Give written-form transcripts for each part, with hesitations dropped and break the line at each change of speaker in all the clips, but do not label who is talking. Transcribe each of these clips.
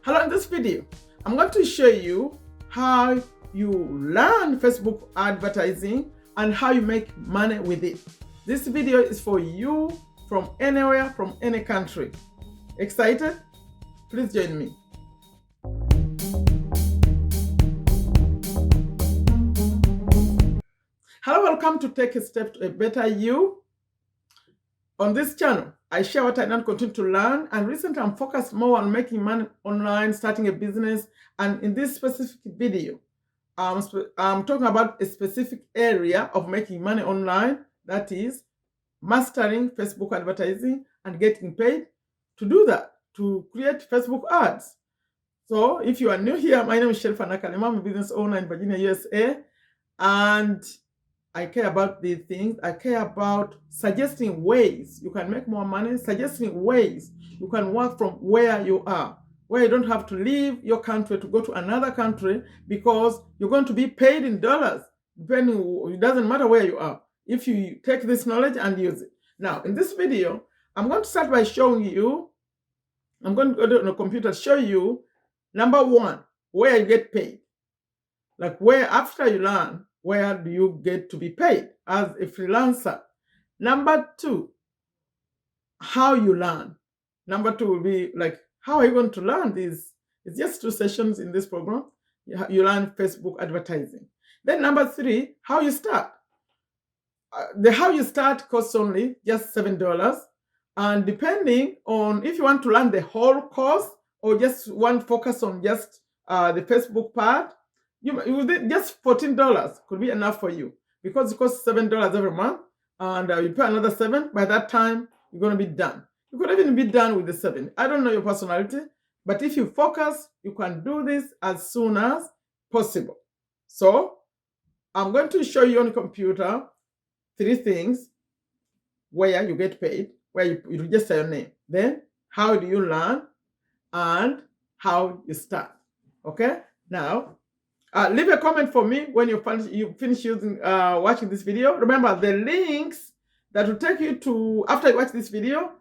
Hello, in this video, I'm going to show you how you learn Facebook advertising and how you make money with it. This video is for you from anywhere, from any country. Excited? Please join me. Hello, welcome to Take a Step to a Better You. On this channel, I share what I learn, continue to learn, and recently I'm focused more on making money online, starting a business, and in this specific video, I'm talking about a specific area of making money online, that is mastering Facebook advertising and getting paid to do that, to create Facebook ads. So if you are new here, my name is Sherifa Nakalema. I'm a business owner in Virginia, USA, and I care about these things. I care about suggesting ways you can make more money, suggesting ways you can work from where you are, where you don't have to leave your country to go to another country because you're going to be paid in dollars. It doesn't matter where you are if you take this knowledge and use it. Now, in this video, I'm going to start by showing you, I'm going to go to the computer, show you, number one, where you get paid. Like where, after you learn, where do you get to be paid as a freelancer? Number two, how you learn. Number two will be like, how are you going to learn this? It's just 2 sessions in this program. You learn Facebook advertising. Then number three, how you start. The how you start costs only just $7. And depending on if you want to learn the whole course or just want to focus on just the Facebook part, just $14 could be enough for you because it costs $7 every month, and you pay another $7. By that time, you're going to be done. You could even be done with the $7. I don't know your personality, but if you focus, you can do this as soon as possible. So I'm going to show you on the computer 3 things where you get paid, where you register your name. Then how do you learn and how you start. Okay? Now, leave a comment for me when you finish using watching this video. Remember, the links that will take you to, after you watch this video,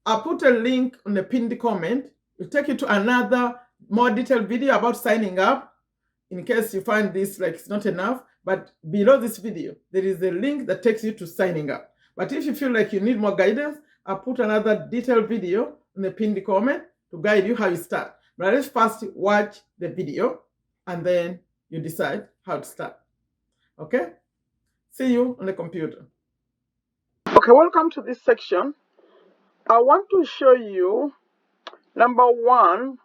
I'll put a link on the pinned comment. It will take you to another more detailed video about signing up, in case you find this like it's not enough. But below this video, there is a link that takes you to signing up. But if you feel like you need more guidance, I'll put another detailed video in the pinned comment to guide you how you start. But let's first watch the video and then you decide how to start. Okay? See you on the computer. Okay, welcome to this section. I want to show you, number one,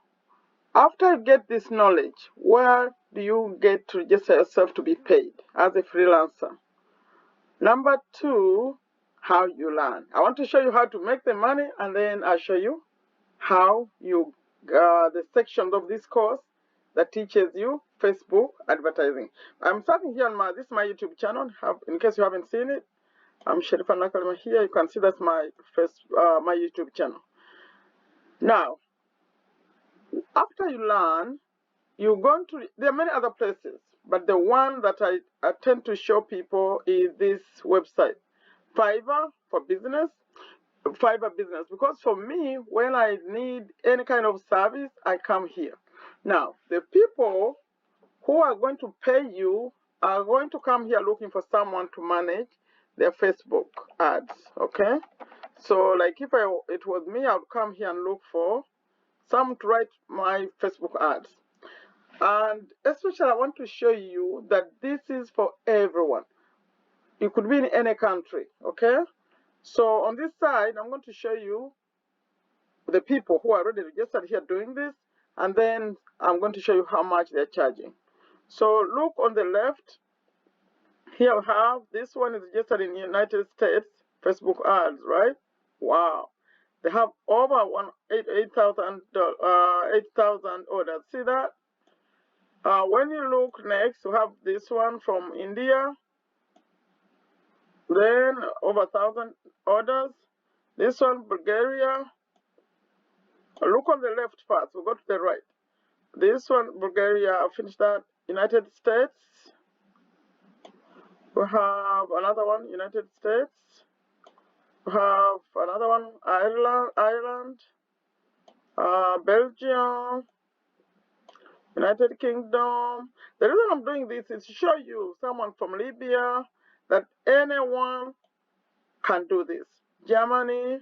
after you get this knowledge, where do you get to register yourself to be paid as a freelancer? Number two, how you learn. I want to show you how to make the money, and then I'll show you how you, the sections of this course that teaches you Facebook advertising. I'm starting here on this is my YouTube channel. In case you haven't seen it, I'm Sherifa Nakalema here. You can see that's my my YouTube channel. Now, after you learn, you're going to, there are many other places, but the one that I tend to show people is this website, Fiverr for business. Fiverr business, because for me, when I need any kind of service, I come here. Now, the people who are going to pay you are going to come here looking for someone to manage their Facebook ads. Okay, so like if it was me, I would come here and look for someone to write my Facebook ads. And especially I want to show you that this is for everyone. You could be in any country. Okay, so on this side, I'm going to show you the people who are already registered here doing this, and then I'm going to show you how much they're charging. So look on the left. Here we have, this one is registered in the United States, Facebook ads, right? Wow. They have over 8,000 orders. See that? When you look next, we have this one from India. Then over 1,000 orders. This one, Bulgaria. Look on the left first. We'll go to the right. This one, Bulgaria. I finished that. United States. We have another one, United States. We have another one, Ireland. Belgium. United Kingdom. The reason I'm doing this is to show you someone from Libya, that anyone can do this. Germany.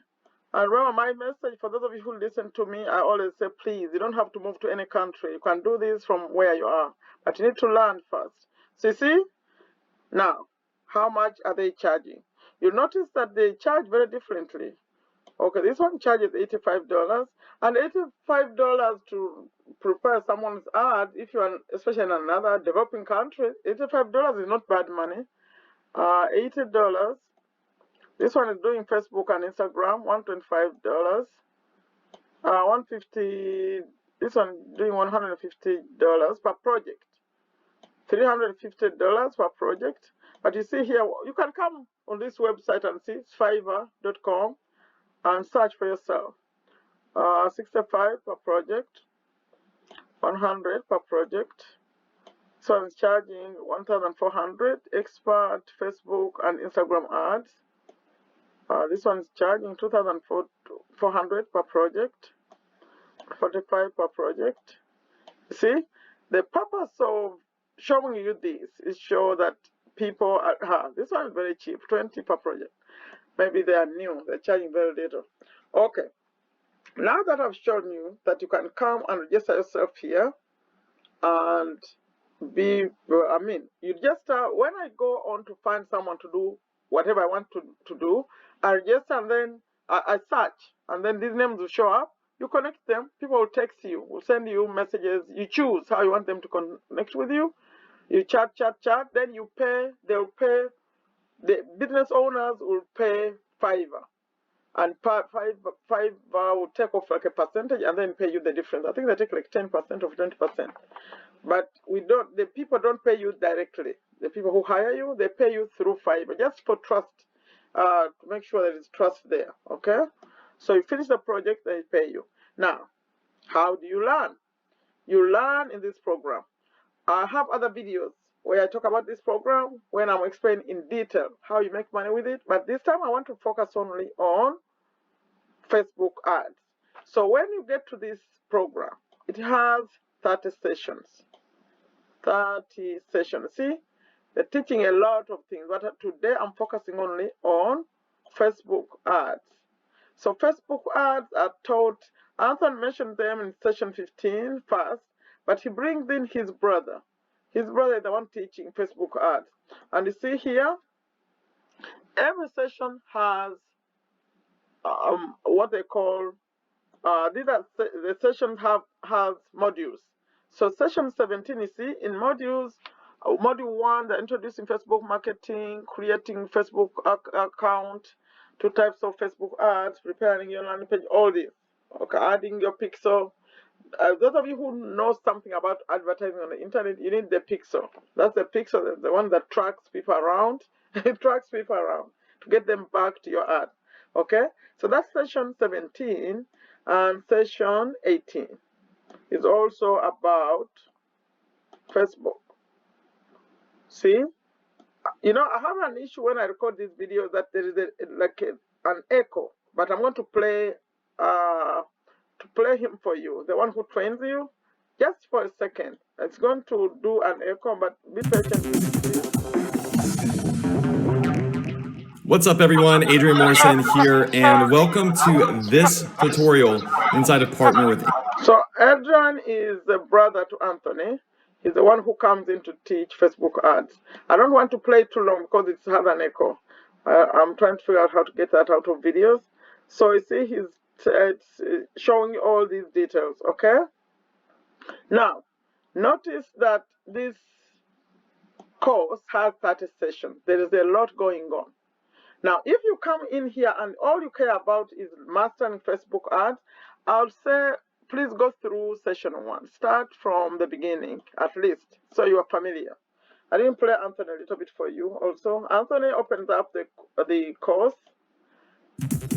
And remember my message, for those of you who listen to me, I always say, please, you don't have to move to any country. You can do this from where you are. But you need to learn first. So you see, now, how much are they charging? You'll notice that they charge very differently. Okay, this one charges $85, and $85 to prepare someone's ad, if you're especially in another developing country, $85 is not bad money. $80. This one is doing Facebook and Instagram, $125. 150. This one doing $150 per project. $350 per project. But you see here, you can come on this website and see Fiverr.com and search for yourself. 65 per project, 100 per project. So I'm charging 1,400 expert Facebook and Instagram ads. This one is charging 2,400 per project, 45 per project. See, the purpose of showing you this is show that people are, this one is very cheap, 20 per project. Maybe they are new, they're charging very little. Okay, now that I've shown you that you can come and register yourself here and be, you just, when I go on to find someone to do whatever I want to do, I register and then I search, and then these names will show up. You connect them, people will text you, will send you messages, you choose how you want them to connect with you. You chat, then you pay, they'll pay, the business owners will pay Fiverr. And Fiverr will take off like a percentage and then pay you the difference. I think they take like 10% or 20%. But the people don't pay you directly. The people who hire you, they pay you through Fiverr, just for trust, to make sure there is trust there, okay? So you finish the project, they pay you. Now, how do you learn? You learn in this program. I have other videos where I talk about this program when I'm explaining in detail how you make money with it. But this time I want to focus only on Facebook ads. So when you get to this program, it has 30 sessions. 30 sessions. See, they're teaching a lot of things, but today I'm focusing only on Facebook ads. So Facebook ads are taught. Anthony mentioned them in session 15 first, but he brings in his brother. His brother is the one teaching Facebook ads. And you see here, every session has what they call, the sessions has modules. So session 17, you see, in modules, module 1, they're introducing Facebook marketing, creating Facebook account, 2 types of Facebook ads, preparing your landing page, all this. Okay, adding your pixel. Those of you who know something about advertising on the internet, you need the pixel. That's the pixel, that's the one that tracks people around. It tracks people around to get them back to your ad. Okay, so that's session 17, and session 18 is also about Facebook. See, you know, I have an issue when I record these videos that there is an echo, but I'm going to play him for you, the one who trains you, just for a second. It's going to do an echo, but be patient with it, please.
What's up, everyone? Adrian Morrison here, and welcome to this tutorial inside of Partner with.
So Adrian is the brother to Anthony. He's the one who comes in to teach Facebook ads. I don't want to play too long because it has an echo. I'm trying to figure out how to get that out of videos. So you see, it's showing you all these details, okay? Now, notice that this course has 30 sessions. There is a lot going on. Now, if you come in here and all you care about is mastering Facebook ads, I'll say please go through session 1. Start from the beginning, at least, so you are familiar. I didn't play Anthony a little bit for you also. Anthony opens up the course.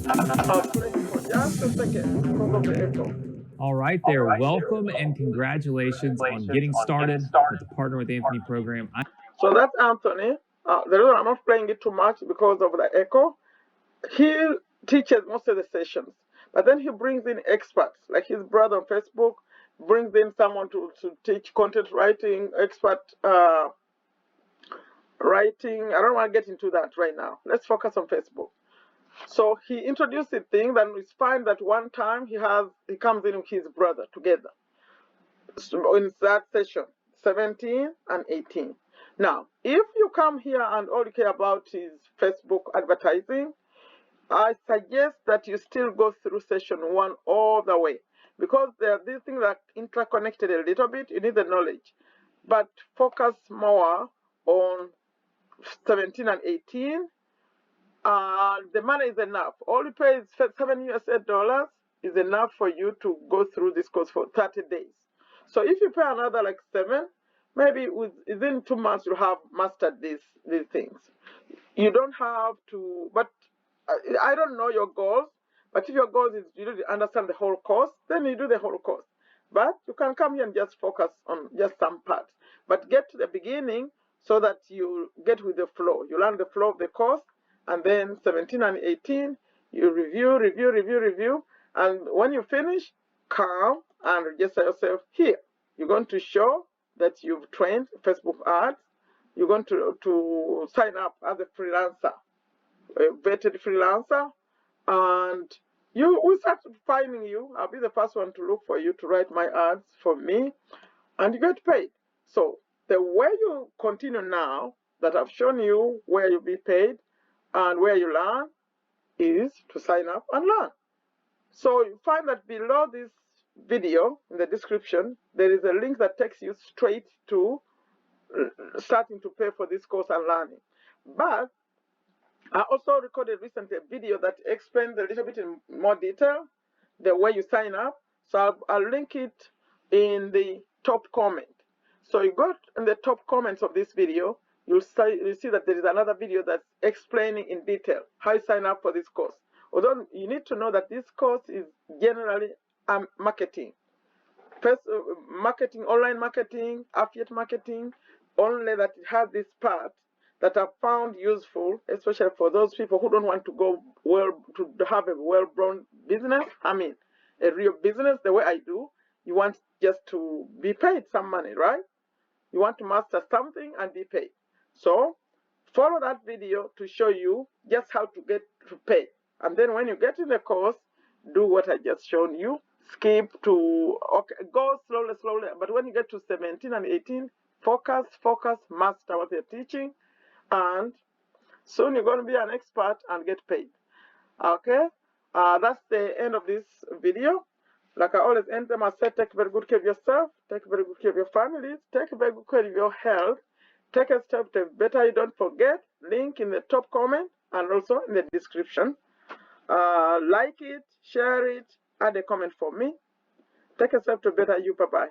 I'll play it for just a second because of the echo.
All right there. Welcome and congratulations on getting started with the Partner with Anthony program.
So that's Anthony. The reason I'm not playing it too much because of the echo. He teaches most of the sessions, but then he brings in experts like his brother on Facebook. brings in someone to teach content writing, expert writing. I don't want to get into that right now. Let's focus on Facebook. So he introduced the thing, then we find that one time he comes in with his brother together. So in that session, 17 and 18. Now, if you come here and all you care about is Facebook advertising, I suggest that you still go through session 1 all the way, because there are these things that are interconnected a little bit. You need the knowledge, but focus more on 17 and 18. The money is enough. All you pay is $7 is enough for you to go through this course for 30 days. So if you pay another like 7, maybe within 2 months you have mastered these things. You don't have to, but I don't know your goals, but if your goal is you to understand the whole course, then you do the whole course. But you can come here and just focus on just some parts. But get to the beginning so that you get with the flow. You learn the flow of the course, and then 17 and 18, you review. And when you finish, come and register yourself here. You're going to show that you've trained Facebook ads. You're going to sign up as a freelancer, a vetted freelancer, and we start finding you. I'll be the first one to look for you to write my ads for me, and you get paid. So the way you continue now that I've shown you where you'll be paid and where you learn is to sign up and learn. So you find that below this video in the description, there is a link that takes you straight to starting to pay for this course and learning. But I also recorded recently a video that explains a little bit in more detail the way you sign up. So I'll link it in the top comment. So you go in the top comments of this video, you'll see that there is another video that's explaining in detail how you sign up for this course. Although you need to know that this course is generally marketing. First, marketing, online marketing, affiliate marketing, only that it has this part that I found useful, especially for those people who don't want to go to have a well-run business. I mean, a real business the way I do. You want just to be paid some money, right? You want to master something and be paid. So follow that video to show you just how to get to pay. And then when you get in the course, do what I just shown you. Skip to, okay, go slowly. But when you get to 17 and 18, focus, master what they're teaching. And soon you're going to be an expert and get paid. Okay, that's the end of this video. Like I always end them, I say, take very good care of yourself, take very good care of your families, take very good care of your health, take a step to better. You don't forget, link in the top comment and also in the description. Like it, share it, add a comment for me. Take a step to better you. Bye-bye.